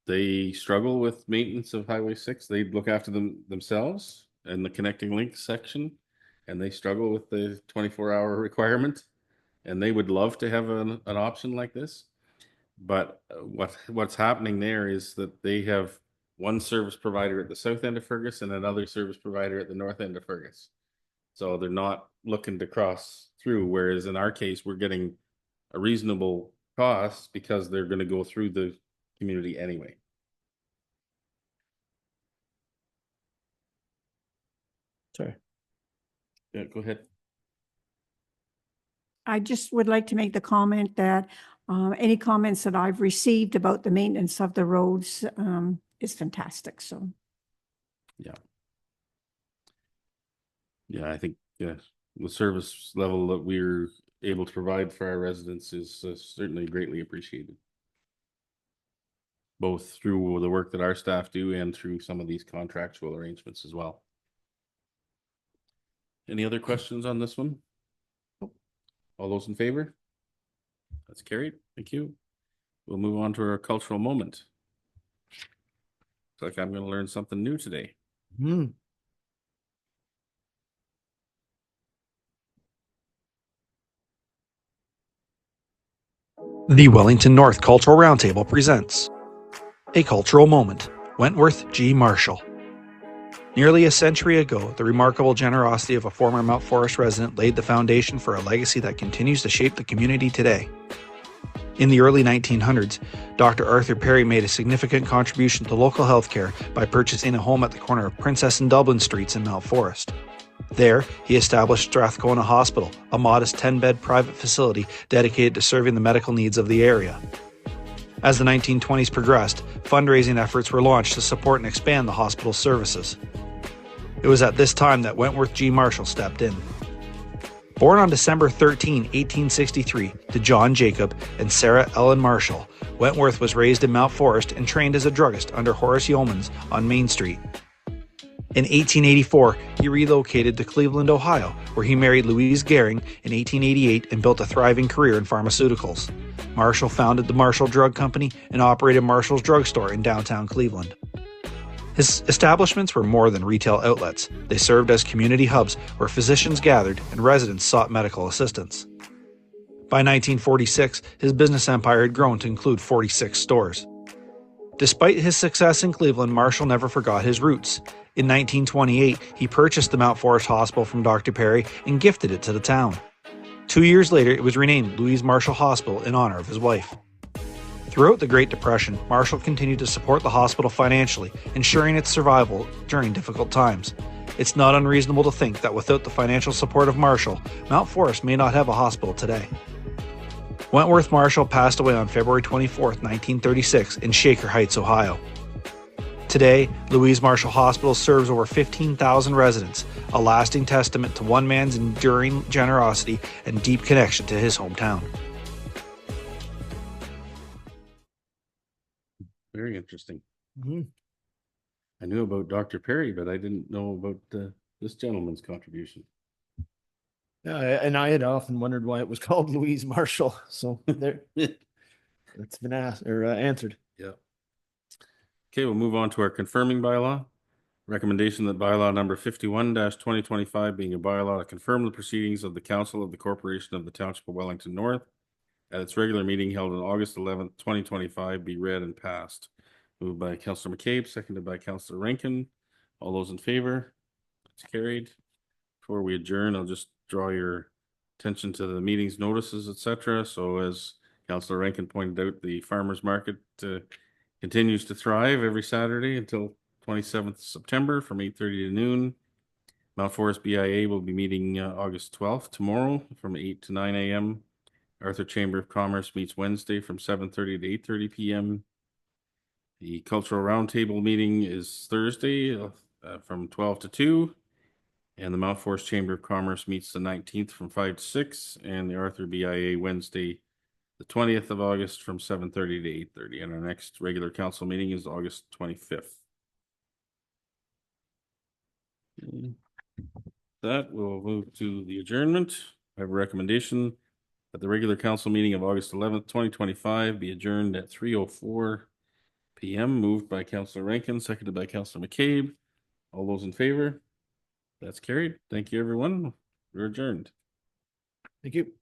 they struggle with maintenance of Highway 6. They look after themselves and the connecting link section, and they struggle with the 24-hour requirement, and they would love to have an option like this. But what's happening there is that they have one service provider at the south end of Fergus and another service provider at the north end of Fergus. So they're not looking to cross through, whereas in our case, we're getting a reasonable cost because they're going to go through the community anyway. Sorry. Yeah, go ahead. I just would like to make the comment that any comments that I've received about the maintenance of the roads is fantastic. So, yeah, I think the service level that we're able to provide for our residents is certainly greatly appreciated, both through the work that our staff do and through some of these contractual arrangements as well. Any other questions on this one? All those in favor? That's carried. Thank you. We'll move on to our cultural moment. Looks like I'm going to learn something new today. The Wellington North Cultural Roundtable presents A Cultural Moment, Wentworth G. Marshall. Nearly a century ago, the remarkable generosity of a former Mount Forest resident laid the foundation for a legacy that continues to shape the community today. In the early 1900s, Dr. Arthur Perry made a significant contribution to local healthcare by purchasing a home at the corner of Princess and Dublin Streets in Mount Forest. There, he established Strathcona Hospital, a modest 10-bed private facility dedicated to serving the medical needs of the area. As the 1920s progressed, fundraising efforts were launched to support and expand the hospital's services. It was at this time that Wentworth G. Marshall stepped in. Born on December 13, 1863, to John Jacob and Sarah Ellen Marshall, Wentworth was raised in Mount Forest and trained as a druggist under Horace Yeomans on Main Street. In 1884, he relocated to Cleveland, Ohio, where he married Louise Gehring in 1888 and built a thriving career in pharmaceuticals. Marshall founded the Marshall Drug Company and operated Marshall's Drug Store in downtown Cleveland. His establishments were more than retail outlets. They served as community hubs where physicians gathered and residents sought medical assistance. By 1946, his business empire had grown to include 46 stores. Despite his success in Cleveland, Marshall never forgot his roots. In 1928, he purchased the Mount Forest Hospital from Dr. Perry and gifted it to the town. 2 years later, it was renamed Louise Marshall Hospital in honor of his wife. Throughout the Great Depression, Marshall continued to support the hospital financially, ensuring its survival during difficult times. It's not unreasonable to think that without the financial support of Marshall, Mount Forest may not have a hospital today. Wentworth Marshall passed away on February 24, 1936 in Shaker Heights, Ohio. Today, Louise Marshall Hospital serves over 15,000 residents, a lasting testament to one man's enduring generosity and deep connection to his hometown. Very interesting. Mhm. I knew about Dr. Perry, but I didn't know about this gentleman's contribution. Yeah, and I had often wondered why it was called Louise Marshall. So there, it's been asked or answered. Yeah. Okay, we'll move on to our confirming bylaw. Recommendation that bylaw number 51-2025 being a bylaw to confirm the proceedings of the Council of the Corporation of the Township of Wellington North at its regular meeting held on August 11th, 2025 be read and passed. Moved by Councillor McCabe, seconded by Councillor Rankin. All those in favor? It's carried. Before we adjourn, I'll just draw your attention to the meetings notices, etc. So as Councillor Rankin pointed out, the farmers market continues to thrive every Saturday until 27th September from 8:30 to noon. Mount Forest BIA will be meeting August 12th tomorrow from 8 to 9 a.m. Arthur Chamber of Commerce meets Wednesday from 7:30 to 8:30 p.m. The Cultural Roundtable meeting is Thursday from 12 to 2. And the Mount Forest Chamber of Commerce meets the 19th from 5 to 6. And the Arthur BIA Wednesday, the 20th of August from 7:30 to 8:30. And our next regular council meeting is August 25th. That will move to the adjournment. I have a recommendation that the regular council meeting of August 11th, 2025 be adjourned at 3:04 p.m. Moved by Councillor Rankin, seconded by Councillor McCabe. All those in favor? That's carried. Thank you, everyone. We're adjourned. Thank you.